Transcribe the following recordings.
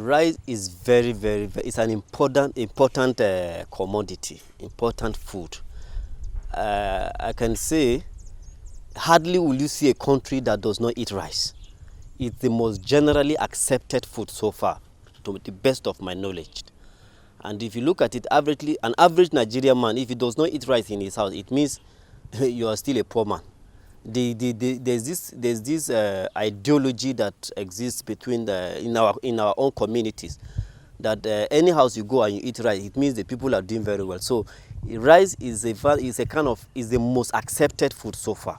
Rice is it's an important commodity, important food. I can say hardly will you see a country that does not eat rice. It's the most generally accepted food so far, to the best of my knowledge. And if you look at it averagely, an average Nigerian man, if he does not eat rice in his house, it means you are still a poor man. There's this ideology that exists between in our own communities, that any house you go and you eat rice, it means the people are doing very well. So rice is the most accepted food so far.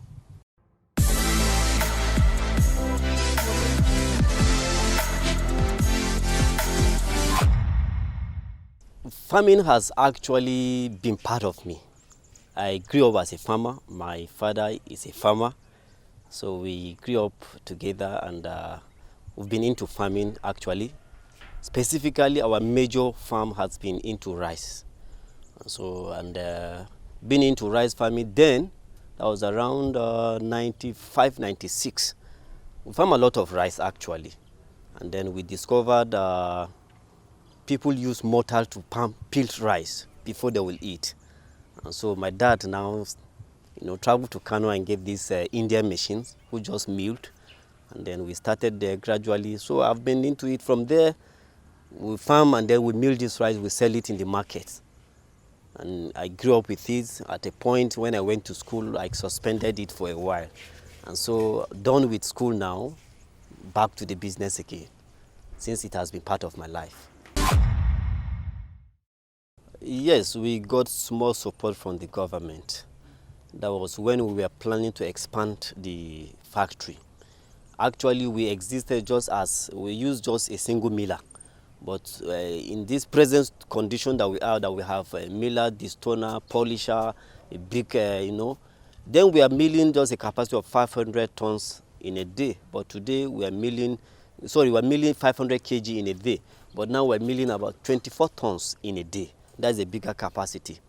Farming has actually been part of me. I grew up as a farmer. My father is a farmer. So we grew up together, and we've been into farming actually. Specifically, our major farm has been into rice. So, and been into rice farming then, that was around 95, 96. We farm a lot of rice actually. And then we discovered people use mortar to peel rice before they will eat. And so my dad now, traveled to Kano and gave these Indian machines who just milled. And then we started there gradually. So I've been into it from there. We farm and then we mill this rice, we sell it in the market. And I grew up with it. At a point when I went to school, I suspended it for a while. And so done with school now, back to the business again, since it has been part of my life. Yes, we got small support from the government. That was when we were planning to expand the factory. Actually, we existed we used just a single miller. But in this present condition that we have a miller, distoner, polisher, a big, then we are milling just a capacity of 500 tons in a day. But today we're milling 500 kg in a day. But now we're milling about 24 tons in a day. That's a bigger capacity.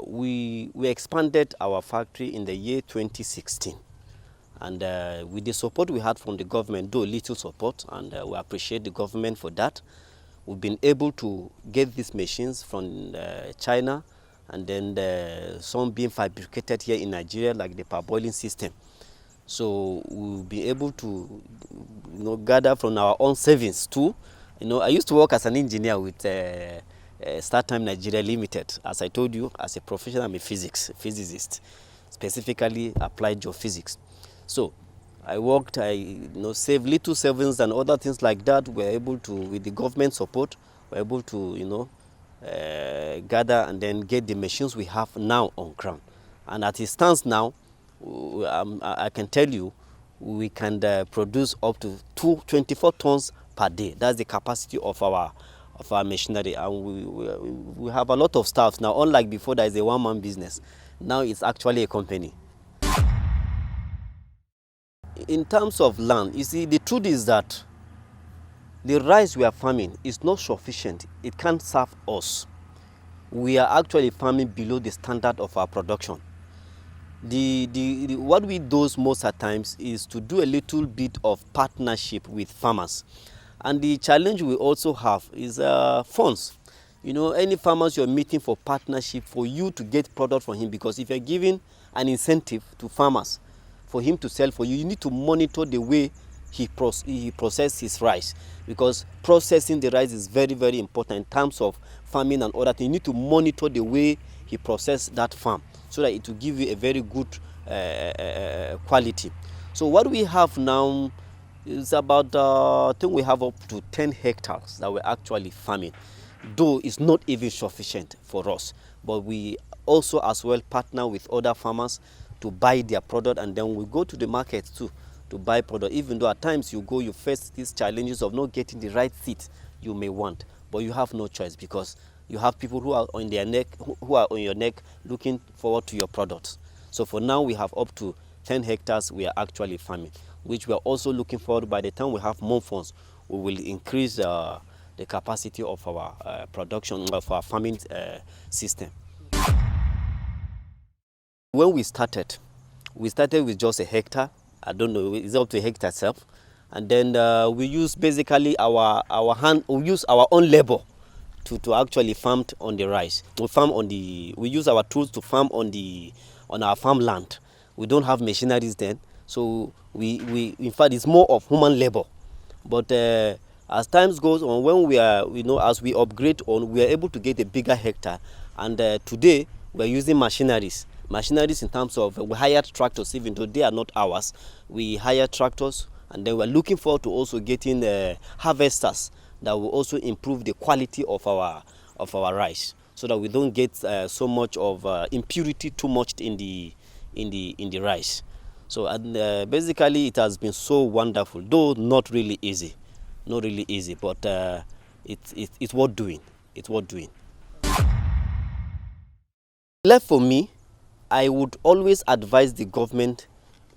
We expanded our factory in the year 2016. And with the support we had from the government, though little support, and we appreciate the government for that, we've been able to get these machines from China, and then some being fabricated here in Nigeria, like the parboiling system. So we'll be able to gather from our own savings too. I used to work as an engineer with StarTime Nigeria Limited. As I told you, as a professional, I'm a physicist, specifically applied geophysics. So I worked, saved little savings and other things like that. We're able to, with the government support, we're able to, gather and then get the machines we have now on ground. And as it stands now, I can tell you, we can produce up to 24 tons per day. That's the capacity of our machinery, and we have a lot of staff now. Unlike before, that is a one-man business. Now it's actually a company. In terms of land, you see, the truth is that the rice we are farming is not sufficient. It can't serve us. We are actually farming below the standard of our production. What we do most at times is to do a little bit of partnership with farmers. And the challenge we also have is funds. Any farmers you're meeting for partnership, for you to get product from him, because if you're giving an incentive to farmers for him to sell for you, you need to monitor the way he processes his rice, because processing the rice is very, very important in terms of farming and other things. You need to monitor the way he processes that farm so that it will give you a very good quality. So what we have now is about, I think we have up to 10 hectares that we're actually farming, though it's not even sufficient for us. But we also as well partner with other farmers to buy their product, and then we go to the market too to buy product, even though at times you face these challenges of not getting the right seed you may want. But you have no choice, because you have people who are on your neck looking forward to your products. So for now, we have up to 10 hectares we are actually farming, which we are also looking forward. By the time we have more funds, we will increase the capacity of our production, of our farming system. When we started with just a hectare. I don't know, it's up to a hectare itself. and then we use basically we use our own labor to actually farm on the rice. We use our tools to farm on our farmland. We don't have machineries then, so we in fact it's more of human labor. But as times goes on, when we are, as we upgrade on, we are able to get a bigger hectare. And today we are using machineries in terms of we hired tractors, even though they are not ours. We hire tractors, and then we are looking forward to also getting harvesters that will also improve the quality of our rice, so that we don't get so much of impurity too much in the rice. So basically it has been so wonderful, though not really easy, but it's worth doing. It's worth doing. Left for me, I would always advise the government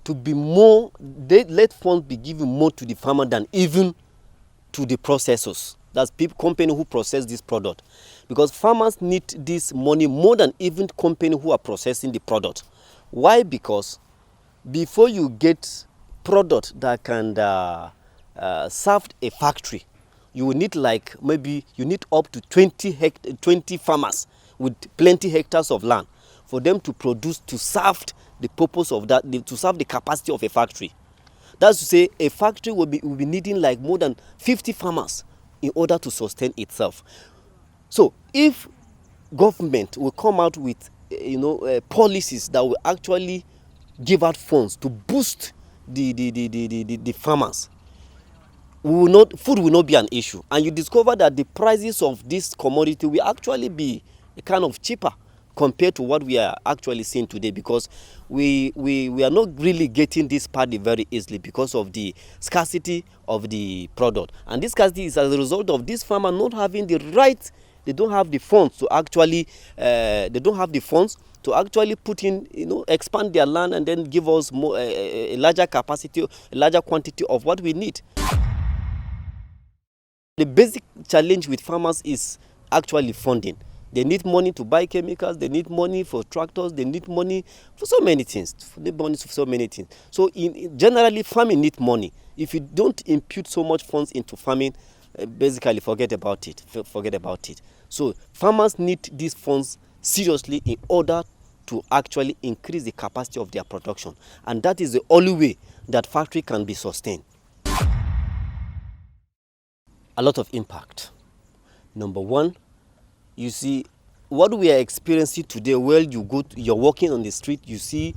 to be more, let funds be given more to the farmer than even to the processors. That's company who process this product, because farmers need this money more than even company who are processing the product. Why? Because before you get product that can serve a factory, you will need maybe up to 20 farmers with plenty hectares of land for them to produce, to serve the purpose of that, to serve the capacity of a factory. That's to say, a factory will be needing like more than 50 farmers in order to sustain itself. So if government will come out with policies that will actually give out funds to boost the farmers, food will not be an issue. And you discover that the prices of this commodity will actually be kind of cheaper compared to what we are actually seeing today, because we are not really getting this paddy very easily because of the scarcity of the product. And this scarcity is as a result of this farmer not having the right, they don't have the funds to actually put in, expand their land and then give us more a larger capacity, a larger quantity of what we need. The basic challenge with farmers is actually funding. They need money to buy chemicals, they need money for tractors, they need money for so many things. So generally, farming needs money. If you don't impute so much funds into farming, basically forget about it. So farmers need these funds seriously in order to actually increase the capacity of their production. And that is the only way that factory can be sustained. A lot of impact. Number one, you see, what we are experiencing today, you're walking on the street, you see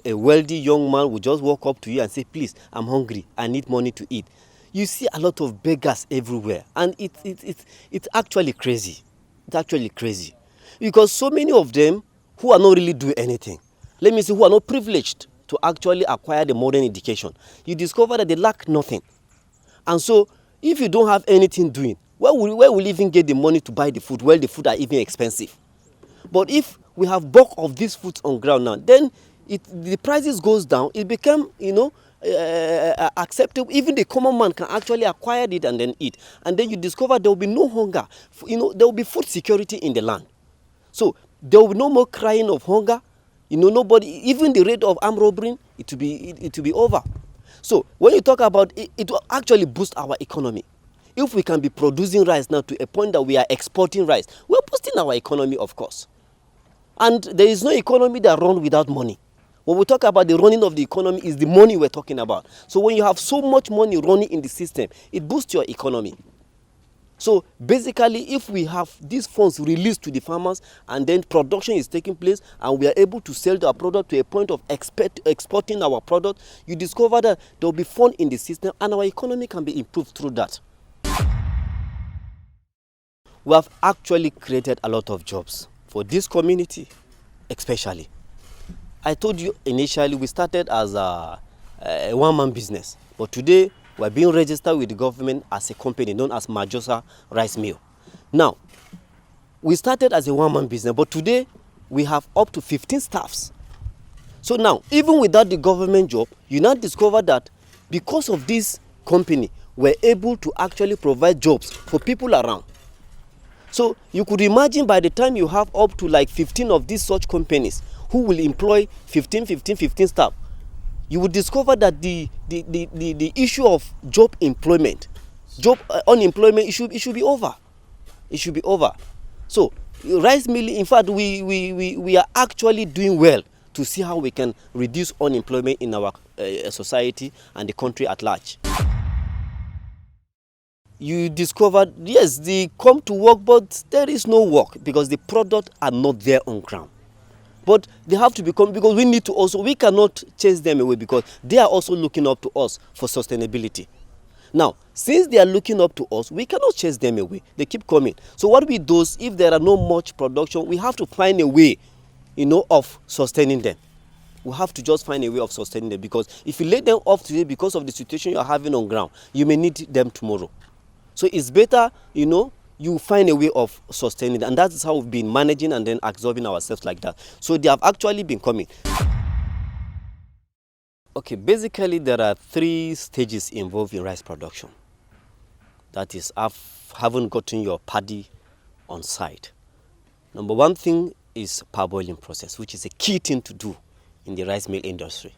a wealthy young man will just walk up to you and say, please, I'm hungry, I need money to eat. You see a lot of beggars everywhere, and it's actually crazy. It's actually crazy. Because so many of them who are not really doing anything, who are not privileged to actually acquire the modern education, you discover that they lack nothing. And so, if you don't have anything doing, where will you even get the money to buy the food? Well, the food are even expensive. But if we have bulk of these foods on ground now, then the prices goes down. It become acceptable. Even the common man can actually acquire it and then eat. And then you discover there will be no hunger. There will be food security in the land. So there will be no more crying of hunger. Nobody, even the rate of armed robbery, it will be over. So when you talk about it, it will actually boost our economy. If we can be producing rice now to a point that we are exporting rice, we're boosting our economy, of course. And there is no economy that runs without money. When we talk about the running of the economy, is the money we're talking about. So when you have so much money running in the system, it boosts your economy. So basically, if we have these funds released to the farmers and then production is taking place and we are able to sell our product to a point of exporting our product, you discover that there will be fund in the system and our economy can be improved through that. We have actually created a lot of jobs for this community, especially. I told you initially we started as a one-man business, but today we are being registered with the government as a company known as Majosa Rice Mill. Now, we started as a one-man business, but today we have up to 15 staffs. So now, even without the government job, you now discover that because of this company, we're able to actually provide jobs for people around. So you could imagine by the time you have up to like 15 of these such companies who will employ 15 staff, you will discover that the issue of job employment, unemployment, it should be over. It should be over. So rice milling, in fact, we are actually doing well to see how we can reduce unemployment in our society and the country at large. You discovered, yes, they come to work, but there is no work because the products are not there on ground. But they have to become, because we need to also, we cannot chase them away because they are also looking up to us for sustainability. Now, since they are looking up to us, we cannot chase them away. They keep coming. So what we do is, if there are no much production, we have to find a way, of sustaining them. We have to just find a way of sustaining them, because if you lay them off today because of the situation you are having on ground, you may need them tomorrow. So it's better, you find a way of sustaining, and that is how we've been managing and then absorbing ourselves like that. So they have actually been coming. Okay, basically there are 3 stages involved in rice production. That is, haven't gotten your paddy on site. Number 1 thing is parboiling process, which is a key thing to do in the rice mill industry.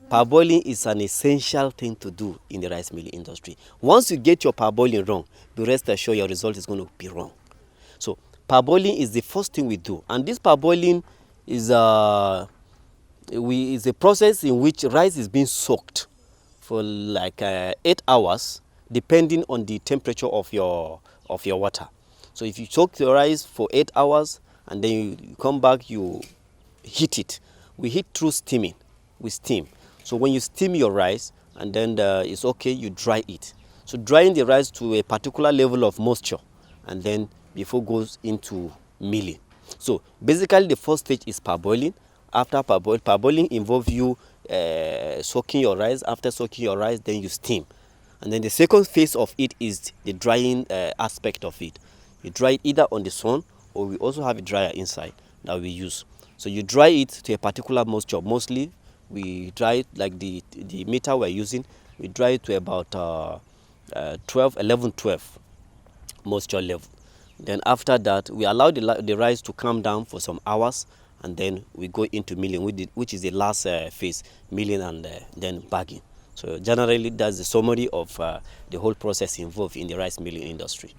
Parboiling is an essential thing to do in the rice milling industry. Once you get your parboiling wrong, be rest assured your result is going to be wrong. So parboiling is the first thing we do, and this parboiling is a process in which rice is being soaked for like 8 hours, depending on the temperature of your water. So if you soak the rice for 8 hours and then you come back, you heat it. We heat through steaming. We steam. So when you steam your rice, and then it's okay, you dry it. So drying the rice to a particular level of moisture, and then before it goes into milling. So basically the first stage is parboiling. After parboiling involves you soaking your rice. After soaking your rice, then you steam. And then the second phase of it is the drying aspect of it. You dry it either on the sun, or we also have a dryer inside that we use. So you dry it to a particular moisture. Mostly we dry it like the meter we're using. We dry it to about 11, 12 moisture level. Then after that, we allow the rice to calm down for some hours, and then we go into milling, which is the last phase, milling and then bagging. So generally, that's the summary of the whole process involved in the rice milling industry.